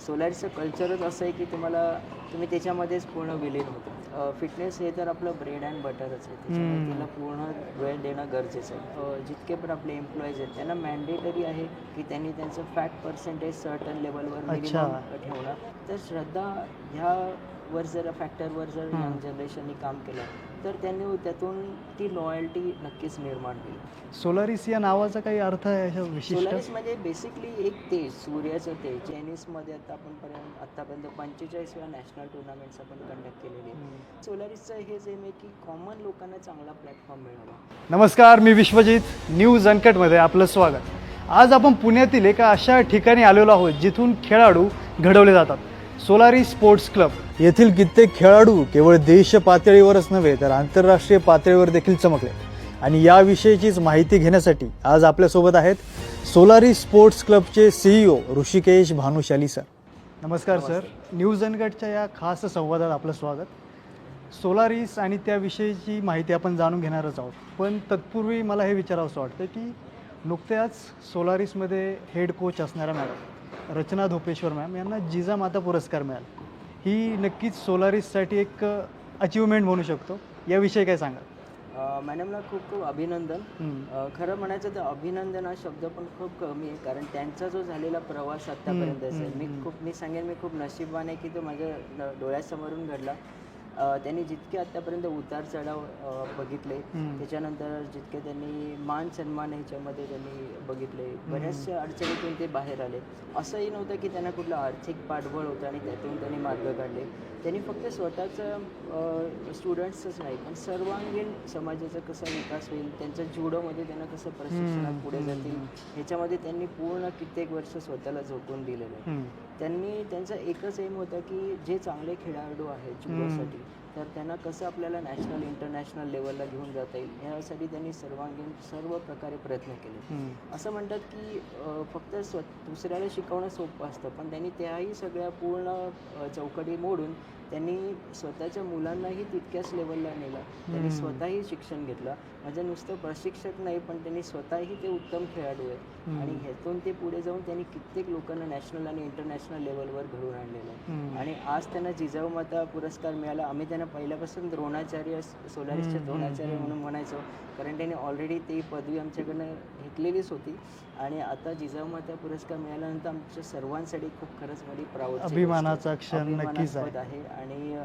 सोलारिसचं कल्चरच असं आहे की तुम्ही त्याच्यामध्येच पूर्ण विलीन होता. फिटनेस हे तर आपलं ब्रेड अँड बटरच आहे, त्याच्यामुळे त्याला पूर्ण वेळ देणं गरजेचं आहे. जितके पण आपले एम्प्लॉईज आहेत त्यांना मॅन्डेटरी आहे की त्यांनी त्यांचं फॅट पर्सेंटेज सर्टन लेवलवर अच्छा. मिनिमम ठेवणं. तर श्रद्धा ह्यावर जर फॅक्टरवर जर यंग जनरेशननी काम केलं तर त्यांनी त्यातून ती लॉयल्टी नक्कीच निर्माण होईल. सोलारिस या नावाचा काही अर्थ आहे अशा विशिष्ट? सोलारिस म्हणजे बेसिकली एक तेज, सूर्याचं तेज. टेनिसमध्ये आतापर्यंत 45 नॅशनल टुर्नामेंट्स आपण कंडक्ट केलेली आहे. सोलारिसचं हेच एम आहे की कॉमन लोकांना चांगला प्लॅटफॉर्म मिळावा. नमस्कार, मी विश्वजित. न्यूज अनकटमध्ये आपलं स्वागत. आज आपण पुण्यातील एका अशा ठिकाणी आलेलो आहोत जिथून खेळाडू घडवले जातात. सोलारिस स्पोर्ट्स क्लब येथील कित्येक खेळाडू केवळ देश पातळीवरच नव्हे तर आंतरराष्ट्रीय पातळीवर देखील चमकले. आणि याविषयीचीच माहिती घेण्यासाठी आज आपल्यासोबत आहेत सोलारिस स्पोर्ट्स क्लबचे CEO ऋषिकेश भानुशाली सर. नमस्कार सर. न्यूज अनकटच्या या खास संवादात आपलं स्वागत. सोलारिस आणि त्याविषयीची माहिती आपण जाणून घेणारच आहोत, पण तत्पूर्वी मला हे विचारावंसं वाटतं की नुकत्याच सोलारिसमध्ये हेड कोच असणाऱ्या मॅडम रचना धोपेश्वर मॅम यांना जिजामाता पुरस्कार मिळाला. ही नक्कीच सोलारिससाठी एक अचिव्हमेंट म्हणू शकतो. याविषयी काय सांगा? मॅडमला खूप खूप अभिनंदन. खरं म्हणायचं तर अभिनंदन हा शब्द पण खूप कमी आहे, कारण त्यांचा जो झालेला प्रवास आत्तापर्यंतचा आहे, मी सांगेन मी खूप नशीबवान आहे की तो माझ्या डोळ्यासमोरून घडला. त्यांनी जितके आत्तापर्यंत उतार चढाव बघितले, त्याच्यानंतर जितके त्यांनी मान सन्मान ह्याच्यामध्ये त्यांनी बघितले, बऱ्याचशा अडचणीतून ते बाहेर आले. असंही नव्हतं की त्यांना कुठलं आर्थिक पाठबळ होतं आणि त्यातून त्यांनी मार्ग काढले. त्यांनी फक्त स्वतःचं स्टुडंट्सच नाही पण सर्वांगीण समाजाचा कसा विकास होईल, त्यांच्या जुडोमध्ये त्यांना कसं प्रशिक्षणात पुढे जातील ह्याच्यामध्ये त्यांनी पूर्ण कित्येक वर्ष स्वतःला झोकून दिलेलं आहे. त्यांचा एकच एम होता की जे चांगले खेळाडू आहेत जुडोसाठी तर त्यांना कसं आपल्याला नॅशनल इंटरनॅशनल लेवलला घेऊन जाता येईल ह्यासाठी त्यांनी सर्व प्रकारे प्रयत्न केले. असं म्हणतात की फक्त दुसऱ्याला शिकवणं सोपं असतं, पण त्यांनी त्याही सगळ्या पूर्ण चौकटी मोडून त्यांनी स्वतःच्या मुलांनाही तितक्याच लेवलला नेलं. त्यांनी स्वतःही शिक्षण घेतलं. म्हणजे नुसतं प्रशिक्षक नाही पण त्यांनी स्वतःही ते उत्तम खेळाडू आहेत आणि ह्यातून ते पुढे जाऊन त्यांनी कित्येक लोकांना नॅशनल आणि इंटरनॅशनल लेवलवर घडवून आणलेलं आहे. आणि आज त्यांना जिजाऊमाता पुरस्कार मिळाला. आम्ही त्यांना पहिल्यापासून द्रोणाचार्य, सोलारिसचे द्रोणाचार्य म्हणून म्हणायचो, कारण त्यांनी ऑलरेडी ती पदवी आमच्याकडनं घेतलेलीच होती. आणि आता जिजाऊमाता पुरस्कार मिळाल्यानंतर आमच्या सर्वांसाठी खूप खरंच मोठी प्राऊड अभिमानाचा क्षण नक्कीच आहे. आणि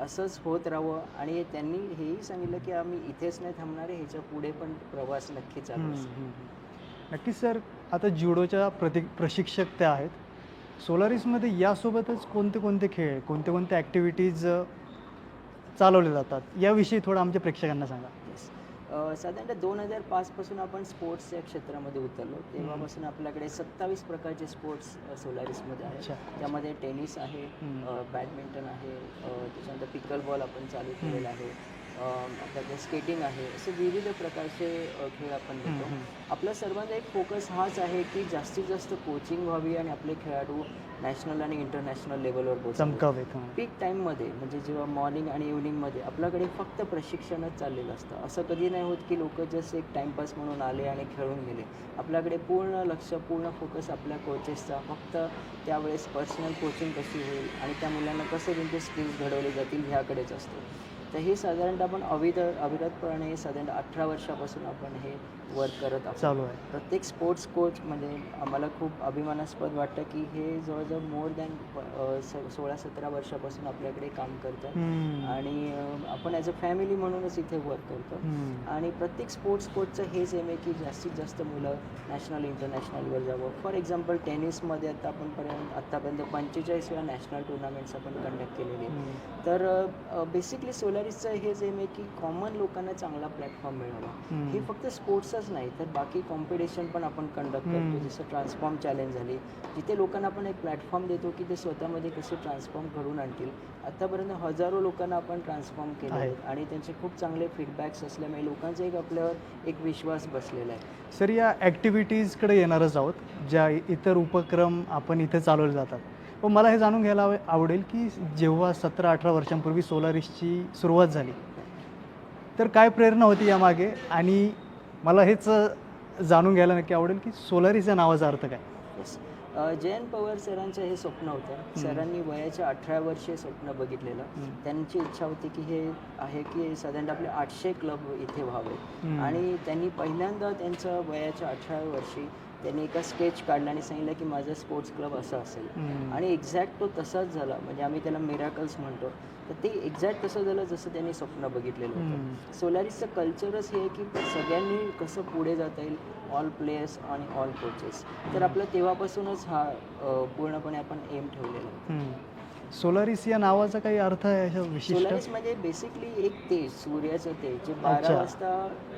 असंच होत राहावं. आणि त्यांनी हेही सांगितलं की आम्ही इथेच नाही थांबणार आहे, ह्याच्या पुढे पण प्रवास नक्की चालू असेल. नक्कीच सर. आता जुडोच्या प्रशिक्षक त्या आहेत. सोलारिसमध्ये यासोबतच कोणते कोणते खेळ, कोणते कोणते ॲक्टिव्हिटीज चालवले जातात याविषयी थोडं आमच्या प्रेक्षकांना सांगा. साधारणतः 2005 पासून आपण स्पोर्ट्सच्या क्षेत्रामध्ये उतरलो. तेव्हापासून आपल्याकडे 27 प्रकारचे स्पोर्ट्स सोलारिसमध्ये आहेत. त्यामध्ये टेनिस आहे, बॅडमिंटन आहे, त्याच्यानंतर पिकल बॉल आपण चालू केलेला आहे, आपल्याकडे स्केटिंग आहे. असे विविध प्रकारचे खेळ आपण घेतो. आपला सर्वांचा एक फोकस हाच आहे की जास्तीत जास्त कोचिंग व्हावी आणि आपले खेळाडू नॅशनल आणि इंटरनॅशनल लेवलवर चमकावे. पीक टाईममध्ये म्हणजे जेव्हा मॉर्निंग आणि इव्हनिंगमध्ये आपल्याकडे फक्त प्रशिक्षणच चाललेलं असतं. असं कधी नाही होत की लोक जस्ट एक टाईमपास म्हणून आले आणि खेळून गेले. आपल्याकडे पूर्ण लक्ष, पूर्ण फोकस आपल्या कोचेसचा फक्त त्यावेळेस पर्सनल कोचिंग कशी होईल आणि त्या मुलांना कसे त्यांचे स्किल्स घडवले जातील ह्याकडेच असतो. तर हे साधारणतः आपण अविरतपणे साधारण 18 वर्षापासून आपण हे वर्क करत आहोत. चालू आहे. प्रत्येक स्पोर्ट्स कोच म्हणजे आम्हाला खूप अभिमानास्पद वाटतं की हे जवळजवळ मोर दॅन 16-17 वर्षापासून आपल्याकडे काम करतात. आणि आपण ॲज अ फॅमिली म्हणूनच इथे वर्क करतो. आणि प्रत्येक स्पोर्ट्स कोचचं हेच एम आहे की जास्तीत जास्त मुलं नॅशनल इंटरनॅशनलवर जावं. फॉर एक्झाम्पल टेनिसमध्ये आत्तापर्यंत 45 नॅशनल टुर्नामेंट्स आपण कंडक्ट केलेले. तर बेसिकली सोलारिसचं हेच एम आहे की कॉमन लोकांना चांगला प्लॅटफॉर्म मिळावा. हे फक्त स्पोर्ट्सच नाही तर बाकी कॉम्पिटिशन पण आपण कंडक्ट करतो. जसं ट्रान्सफॉर्म चॅलेंज झाली, जिथे लोकांना आपण एक प्लॅटफॉर्म देतो की ते स्वतःमध्ये कसे ट्रान्सफॉर्म घडून आणतील. आत्तापर्यंत हजारो लोकांना आपण ट्रान्सफॉर्म केलं आहे आणि त्यांचे खूप चांगले फीडबॅक्स असल्यामुळे लोकांचा आपल्यावर एक विश्वास बसलेला आहे. सर, या ॲक्टिव्हिटीजकडे येणारच आहोत, ज्या इतर उपक्रम आपण इथे चालवले जातात. पण मला हे जाणून घ्यायला आवडेल की जेव्हा 17-18 वर्षांपूर्वी सोलारिसची सुरुवात झाली तर काय प्रेरणा होती यामागे, आणि मला हेच जाणून घ्यायला नक्की आवडेल की सोलारिस या नावाचा अर्थ काय? जयंत पवार सरांचं हे स्वप्न होतं. सरांनी वयाच्या 18 वर्षे स्वप्न बघितलेलं. त्यांची इच्छा होती की हे आहे की साधारण आपले 800 क्लब इथे व्हावे आणि त्यांनी पहिल्यांदा त्यांचं वयाच्या 18 वर्षी त्यांनी एका स्केच काढला आणि सांगितलं की माझा स्पोर्ट्स क्लब असा असेल आणि एक्झॅक्ट तो तसाच झाला. म्हणजे आम्ही त्याला मिराकल्स म्हणतो. तर ते एक्झॅक्ट तसं झालं जसं त्यांनी स्वप्न बघितलेलं होतं. सोलारिसचं कल्चरच हे आहे की सगळ्यांनी कसं पुढे जाता येईल, ऑल प्लेयर्स आणि ऑल कोचेस. तर आपलं तेव्हापासूनच हा पूर्णपणे आपण एम ठेवलेला होता. सोलारिस या नावाचा काही अर्थ आहे अशा विशिष्ट? सोलारिस म्हणजे बेसिकली एक तेज, सूर्याचं तेज जे 12 वाजता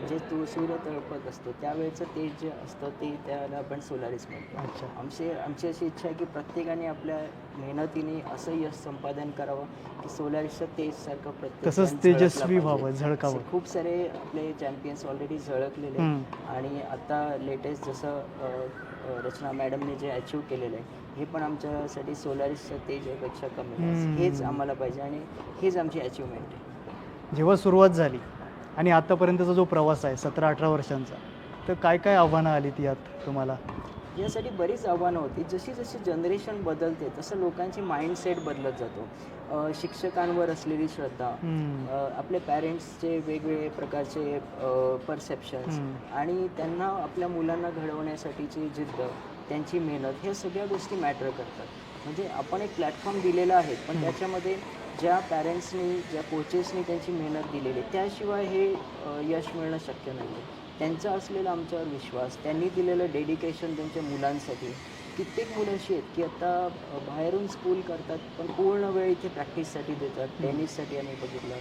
जे सूर्य तळपत असतो त्यावेळेचं तेज जे असतं ते त्याला आपण सोलारिस म्हणतो. आमची अशी इच्छा आहे की प्रत्येकाने आपल्या मेहनतीने असं यश संपादन करावं की सोलारिसचं तेजसारखं प्रत्येक तसंच तेजस्वी व्हावं, झळकावं. खूप सारे आपले चॅम्पियन्स ऑलरेडी झळकलेले आणि आता लेटेस्ट जसं रचना मॅडमने जे अचीव केलेलं आहे हे पण आमच्यासाठी सोलारिसचं तेजपेक्षा कमी नाही. हेच आम्हाला पाहिजे आणि हेच आमची अचिव्हमेंट आहे. जेव्हा सुरुवात झाली आणि आतापर्यंतचा जो प्रवास आहे 17-18 वर्षांचा, तर काय काय आव्हानं आली ती यात तुम्हाला? यासाठी बरीच आव्हानं होती. जशी जशी जनरेशन बदलते तसं लोकांची माइंडसेट बदलत जातो. शिक्षकांवर असलेली श्रद्धा, आपले पॅरेंट्सचे वेगवेगळे प्रकारचे परसेप्शन्स आणि त्यांना आपल्या मुलांना घडवण्यासाठीची जिद्द, त्यांची मेहनत, ह्या सगळ्या गोष्टी मॅटर करतात. म्हणजे आपण एक प्लॅटफॉर्म दिलेला आहे पण त्याच्यामध्ये ज्या पॅरेंट्सनी, ज्या कोचेसनी त्यांची मेहनत दिलेली त्याशिवाय हे यश मिळणं शक्य नाही आहे. त्यांचा असलेला आमच्यावर विश्वास, त्यांनी दिलेलं डेडिकेशन त्यांच्या मुलांसाठी. कित्येक मुलं अशी आहेत की आता बाहेरून स्कूल करतात पण पूर्ण वेळ इथे प्रॅक्टिससाठी देतात. टेनिससाठी आम्ही बघितलं,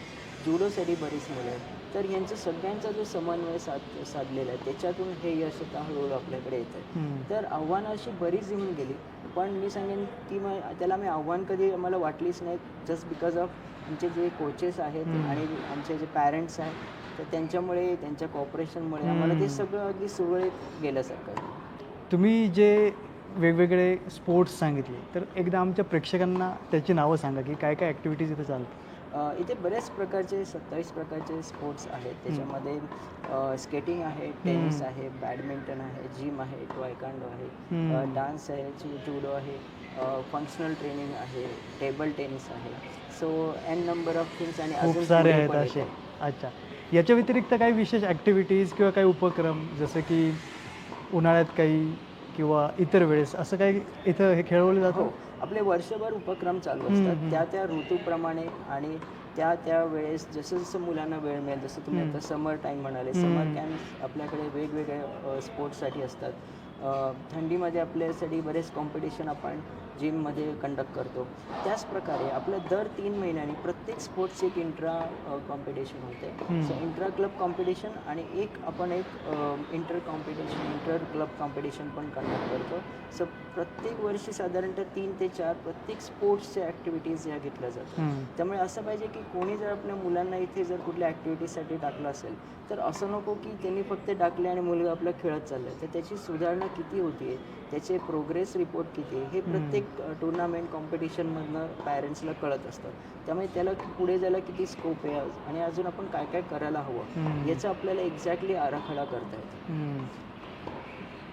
जुडोसाठी बरीच मुलं आहेत. तर यांचं सगळ्यांचा जो समन्वय साधलेला आहे त्याच्यातून हे यश आता हळूहळू आपल्याकडे येतं. तर आव्हानं अशी बरीच येऊन गेली पण मी सांगेन की त्याला आम्ही आव्हान कधी आम्हाला वाटलीच नाही. जस्ट बिकॉज ऑफ आमचे जे कोचेस आहेत आणि आमचे जे पॅरेंट्स आहेत तर त्यांच्यामुळे, त्यांच्या कॉपरेशनमुळे आम्हाला ते सगळं अगदी सुरळीत गेल्यासारखं. तुम्ही जे वेगवेगळे स्पोर्ट्स सांगितले तर एकदा आमच्या प्रेक्षकांना त्याची नावं सांगा की काय काय ॲक्टिव्हिटीज इथे चालतात? इथे बरेच प्रकारचे 27 प्रकारचे स्पोर्ट्स आहेत. त्याच्यामध्ये स्केटिंग आहे, टेनिस आहे, बॅडमिंटन आहे, जिम आहे, टॉयकांडो आहे, डान्स आहे, जुडो आहे, फंक्शनल ट्रेनिंग आहे, टेबल टेनिस आहे. So an number of things आणि खूप सारे आहेत असे. अच्छा, याच्या व्यतिरिक्त काही विशेष ॲक्टिव्हिटीज किंवा काही उपक्रम जसं की उन्हाळ्यात काही किंवा इतर वेळेस असं काही इथं हे खेळवलं जातं? आपले वर्षभर उपक्रम चालू असतात त्या त्या ऋतूप्रमाणे आणि त्या त्या वेळेस जसं जसं मुलांना वेळ मिळेल. जसं तुम्ही आता समर टाईम म्हणाले, समर कॅम्प आपल्याकडे वेगवेगळे स्पोर्ट्ससाठी असतात. थंडीमध्ये आपल्यासाठी बरेच कॉम्पिटिशन आपण जिममध्ये कंडक्ट करतो. त्याचप्रकारे आपलं दर 3 महिन्यांनी प्रत्येक स्पोर्ट्सची एक इंट्रा कॉम्पिटिशन होते. सो इंट्रा क्लब कॉम्पिटिशन आणि आपण एक इंटर क्लब कॉम्पिटिशन पण कंडक्ट करतो. सो प्रत्येक वर्षी साधारणतः 3 ते 4 प्रत्येक स्पोर्ट्सच्या ॲक्टिव्हिटीज या घेतल्या जातात. त्यामुळे असं पाहिजे की कोणी जर आपल्या मुलांना इथे जर कुठल्या ॲक्टिव्हिटीजसाठी टाकलं असेल तर असं नको की त्यांनी फक्त टाकले आणि मुलगा आपला खेळत चालला आहे. तर त्याची सुधारणा किती होती आहे, त्याचे प्रोग्रेस रिपोर्ट किती आहे हे प्रत्येक टुर्नामेंट कॉम्पिटिशनमधनं पॅरेंट्सला कळत असतं. त्यामुळे त्याला पुढे जायला किती स्कोप आहे आणि अजून आपण काय काय करायला हवं याचा आपल्याला एक्झॅक्टली आराखडा करता येतो.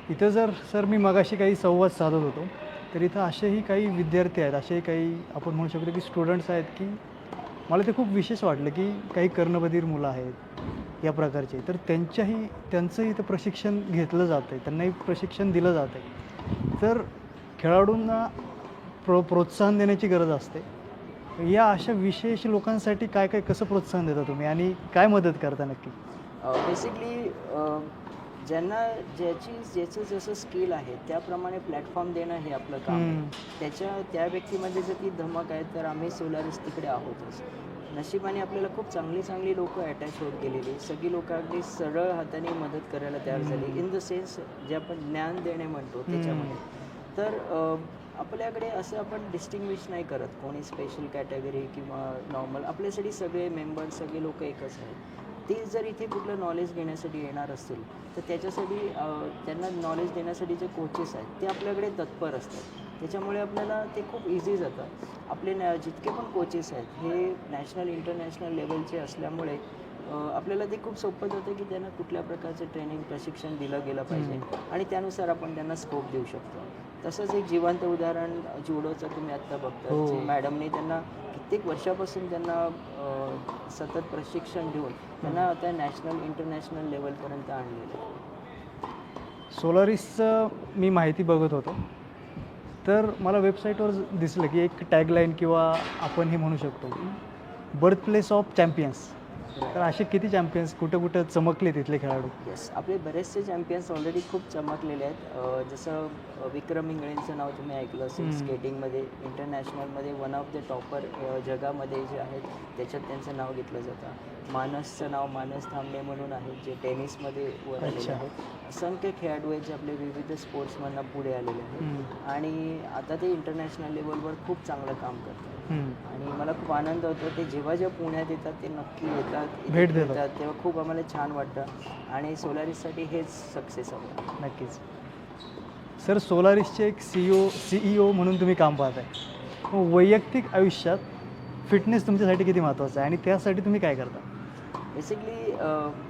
इथं सर मी मगाशी काही संवाद साधत होतो तर इथं असेही काही विद्यार्थी आहेत, असे काही आपण म्हणू शकतो की स्टुडंट्स आहेत की मला ते खूप विशेष वाटलं की काही कर्णबधीर मुलं आहेत या प्रकारचे. तर त्यांचंही इथं प्रशिक्षण घेतलं जातं आहे, त्यांनाही प्रशिक्षण दिलं जातं आहे. तर खेळाडूंना प्रोत्साहन देण्याची गरज असते. या अशा विशेष लोकांसाठी काय काय कसं प्रोत्साहन देता तुम्ही आणि काय मदत करता नक्की? बेसिकली ज्याचं जसं स्किल आहे त्याप्रमाणे प्लॅटफॉर्म देणं हे आपलं काम आहे. त्या व्यक्तीमध्ये जर ती धमक आहे तर आम्ही सोलारिस तिकडे आहोतच. नशिबाने आपल्याला खूप चांगली लोकं अटॅच होत गेलेली. सगळी लोकं अगदी सरळ हाताने मदत करायला तयार झाली. इन द सेन्स जे आपण ज्ञान देणे म्हणतो त्याच्यामध्ये. तर आपल्याकडे असं आपण डिस्टिंग्विश नाही करत कोणी स्पेशल कॅटेगरी किंवा नॉर्मल. आपल्यासाठी सगळे मेंबर, सगळे लोक एकच आहेत. ते जर इथे कुठलं नॉलेज घेण्यासाठी येणार असतील तर त्याच्यासाठी त्यांना नॉलेज देण्यासाठी जे कोचेस आहेत ते आपल्याकडे तत्पर असतात. त्याच्यामुळे आपल्याला ते खूप इझी जातं. आपले जितके पण कोचेस आहेत हे नॅशनल इंटरनॅशनल लेवलचे असल्यामुळे आपल्याला ते खूप सोपं जातं की त्यांना कुठल्या प्रकारचं प्रशिक्षण दिलं गेलं पाहिजे आणि त्यानुसार आपण त्यांना स्कोप देऊ शकतो. तसंच एक जिवंत उदाहरण जुडोचं तुम्ही आत्ता बघता जी मॅडमने त्यांना कित्येक वर्षापासून त्यांना सतत प्रशिक्षण देऊन त्यांना आता नॅशनल इंटरनॅशनल लेवलपर्यंत आणलेलं आहे. सोलारिसचं मी माहिती बघत होतो, तर मला वेबसाईटवर दिसलं की एक टॅगलाईन किंवा आपण हे म्हणू शकतो की बर्थ प्लेस ऑफ चॅम्पियन्स. तर असे किती चॅम्पियन्स कुठं कुठं चमकले तिथले खेळाडू? येस, आपले बरेचसे चॅम्पियन्स ऑलरेडी खूप चमकलेले आहेत. जसं विक्रम इंगळेंचं नाव तुम्ही ऐकलं असेल. स्केटिंगमध्ये इंटरनॅशनलमध्ये वन ऑफ द टॉपर जगामध्ये जे आहेत त्याच्यात त्यांचं नाव घेतलं जातं. मानसचं नाव मानस थांबणे म्हणून आहे जे टेनिसमध्ये वर आलेले आहेत. असंख्य खेळाडू आहेत जे आपले विविध स्पोर्ट्समधनं पुढे आलेले आहेत आणि आता ते इंटरनॅशनल लेवलवर खूप चांगलं काम करतात. आणि मला खूप आनंद होतो ते जेव्हा पुण्यात येतात ते नक्की येतात, भेट देतात. तेव्हा खूप आम्हाला छान वाटतं आणि सोलारिससाठी हेच सक्सेस हवं. नक्कीच. सर, सोलारिसचे एक CEO म्हणून तुम्ही काम पाहताय. मग वैयक्तिक आयुष्यात फिटनेस तुमच्यासाठी किती महत्त्वाचं आहे आणि त्यासाठी तुम्ही काय करता? बेसिकली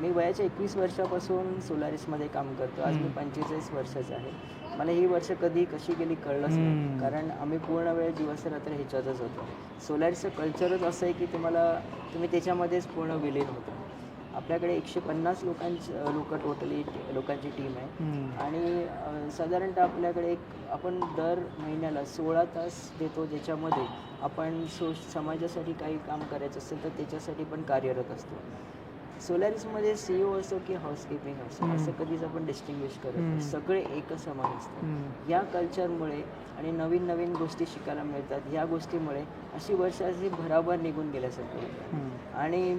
मी वयाच्या 21 वर्षापासून सोलारिसमध्ये काम करतो. आज मी 45 वर्षाचा आहे. मला ही वर्ष कधी कशी गेली कळलंच नाही, कारण आम्ही पूर्ण वेळ दिवस रात्र ह्याच्यातच होतो. सोलारिसचं कल्चरच असं आहे की तुम्ही त्याच्यामध्येच पूर्ण विलीन होता. आपल्याकडे 150 लोक टोटली लोकांची टीम आहे आणि साधारणतः आपल्याकडे आपण दर महिन्याला 16 तास देतो, ज्याच्यामध्ये आपण समाजासाठी काही काम करायचं असेल तर त्याच्यासाठी पण कार्यरत असतो. सोलारिसमध्ये CEO असो की हाऊसकीपिंग असो असं कधीच आपण डिस्टिंग्विश करत नाही. सगळे एकच समान असतात. या कल्चरमुळे आणि नवीन नवीन गोष्टी शिकायला मिळतात. या गोष्टीमुळे अशी वर्ष अशी भराभर निघून गेल्यासारखं होतं. आणि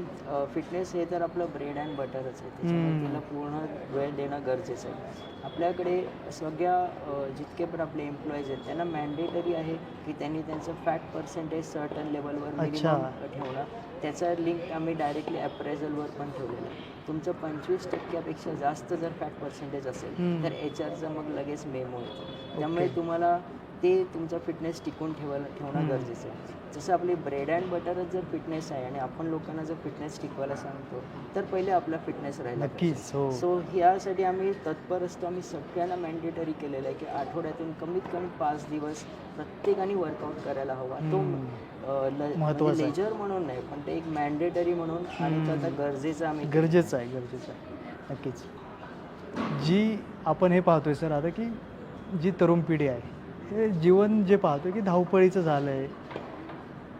फिटनेस हे तर आपलं ब्रेड अँड बटरच आहे. त्याच्यामुळे त्याला पूर्ण वेळ देणं गरजेचं आहे. आपल्याकडे सगळ्या जितके पण आपले एम्प्लॉईज आहेत त्यांना मॅन्डेटरी आहे की त्यांनी त्यांचं फॅट पर्सेंटेज सर्टन लेवलवर मिनिमम ठेवणं. त्याचा लिंक आम्ही डायरेक्टली अप्रेझलवर पण ठेवलेलं आहे. तुमचं 25% जास्त जर फॅट पर्सेंटेज असेल तर HRचा मग लगेच मेमो येतो. त्यामुळे तुम्हाला ते तुमचा फिटनेस टिकून ठेवणं गरजेचं आहे. जसं आपली ब्रेड अँड बटरच जर फिटनेस आहे आणि आपण लोकांना जर फिटनेस टिकवायला सांगतो तर पहिले आपला फिटनेस राहिला. नक्कीच. सो ह्यासाठी आम्ही तत्पर असतो. आम्ही सगळ्यांना मॅन्डेटरी केलेलं आहे की आठवड्यातून कमीत कमी 5 दिवस प्रत्येकाने वर्कआउट करायला हवा. तो लेजर म्हणून नाही, पण ते एक मॅन्डेटरी म्हणून आणि तो आता गरजेचं आहे. गरजेचं आहे. नक्कीच. जी आपण हे पाहतोय सर आता की जी तरुण पिढी आहे हे जीवन जे पाहतोय की धावपळीचं झालं आहे,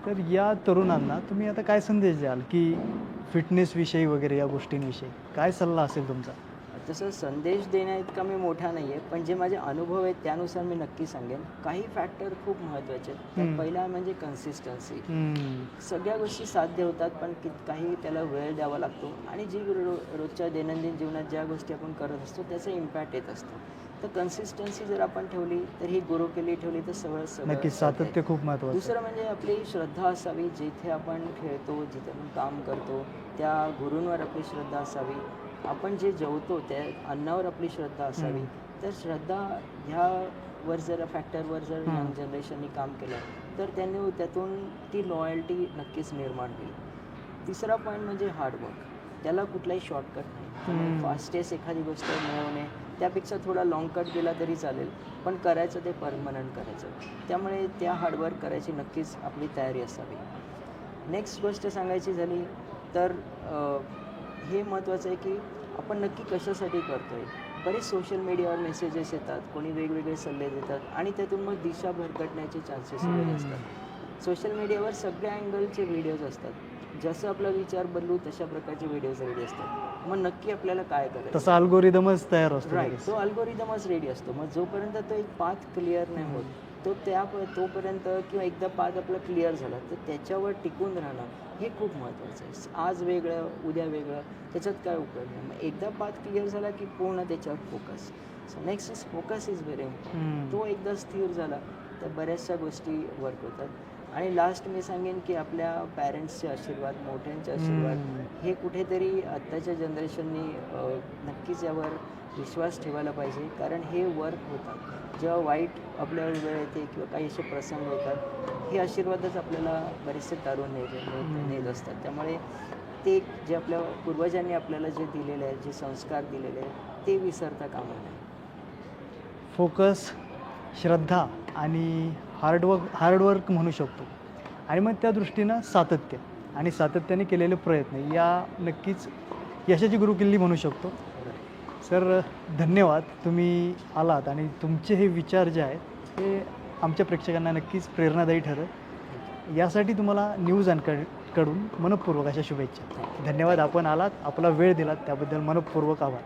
तर या तरुणांना तुम्ही आता काय संदेश द्याल की फिटनेसविषयी वगैरे या गोष्टींविषयी काय सल्ला असेल तुमचा? तसं संदेश देण्याइतका मी मोठा नाही आहे, पण जे माझे अनुभव आहेत त्यानुसार मी नक्की सांगेन. काही फॅक्टर खूप महत्त्वाचे आहेत. त्यात पहिला म्हणजे कन्सिस्टन्सी. सगळ्या गोष्टी साध्य होतात, पण काही त्याला वेळ द्यावा लागतो आणि जी रोजच्या दैनंदिन जीवनात ज्या गोष्टी आपण करत असतो त्याचा इम्पॅक्ट येत असतो. तर कन्सिस्टन्सी जर आपण ठेवली तर ही गुरुकेली ठेवली तर सगळं नक्कीच सातत्य खूप महत्त्वाचं. दुसरं म्हणजे आपली श्रद्धा असावी. जिथे आपण खेळतो, जिथे आपण काम करतो त्या गुरूंवर आपली श्रद्धा असावी. आपण जे जेवतो त्या अन्नावर आपली श्रद्धा असावी. तर श्रद्धा ह्यावर जर फॅक्टरवर जर यंग जनरेशननी काम केलं तर त्यांनी त्यातून ती लॉयल्टी नक्कीच निर्माण होईल. तिसरा पॉईंट म्हणजे हार्डवर्क. त्याला कुठलाही शॉर्टकट नाही. फास्टेस्ट एखादी गोष्ट मिळवणे त्यापेक्षा थोडा लाँग कट गेला तरी चालेल, पण करायचं ते परमनंट करायचं. त्यामुळे त्या हार्डवर्क करायची नक्कीच आपली तयारी असावी. नेक्स्ट गोष्ट सांगायची झाली तर हे महत्त्वाचं आहे की आपण नक्की कशासाठी करतो आहे. बरेच सोशल मीडियावर मेसेजेस येतात, कोणी वेगवेगळे सल्ले देतात आणि त्यातून मग दिशा भरकटण्याचे चान्सेस वगैरे असतात. सोशल मीडियावर सगळ्या अँगलचे व्हिडिओज असतात. जसं आपला विचार बदलू तशा प्रकारचे व्हिडिओज रेडी असतात. मग नक्की आपल्याला काय करायचं तसा अल्गोरिदमच तयार असतो. राईट, तो अल्गोरिदमच रेडी असतो. मग जोपर्यंत तो एक पाथ क्लिअर नाही होत तोपर्यंत किंवा एकदा पाथ आपला क्लिअर झाला तर त्याच्यावर टिकून राहणं हे खूप महत्त्वाचं आहे. आज वेगळं उद्या वेगळं त्याच्यात काय उपयोग नाही. मग एकदा पाथ क्लिअर झाला की पूर्ण त्याच्यावर focus. So next is focus is very important. तो एकदा स्थिर झाला तर बऱ्याचशा गोष्टी वर्क होतात. आणि लास्ट मी सांगेन की आपल्या पॅरेंट्सचे आशीर्वाद, मोठ्यांचे आशीर्वाद हे कुठेतरी आत्ताच्या जनरेशननी नक्कीच यावर विश्वास ठेवायला पाहिजे, कारण हे वर्क होतात. जेव्हा वाईट आपल्यावर वेळ येते किंवा काही असे प्रसंग होतात हे आशीर्वादच आपल्याला बरेचसे तारून नेत असतात. त्यामुळे ते जे आपल्या पूर्वजांनी आपल्याला जे दिलेले आहेत, जे संस्कार दिलेले आहेत ते विसरता कामा नये. फोकस, श्रद्धा आणि हार्डवर्क म्हणू शकतो. आणि मग त्या दृष्टीनं सातत्य आणि सातत्याने केलेले प्रयत्न या नक्कीच यशाची गुरुकिल्ली म्हणू शकतो. सर धन्यवाद, तुम्ही आलात आणि तुमचे हे विचार जे आहेत हे आमच्या प्रेक्षकांना नक्कीच प्रेरणादायी ठरेल. यासाठी तुम्हाला न्यूज अनकटकडून मनःपूर्वक अशा शुभेच्छा. धन्यवाद, आपण आलात, आपला वेळ दिलात त्याबद्दल मनःपूर्वक आभार.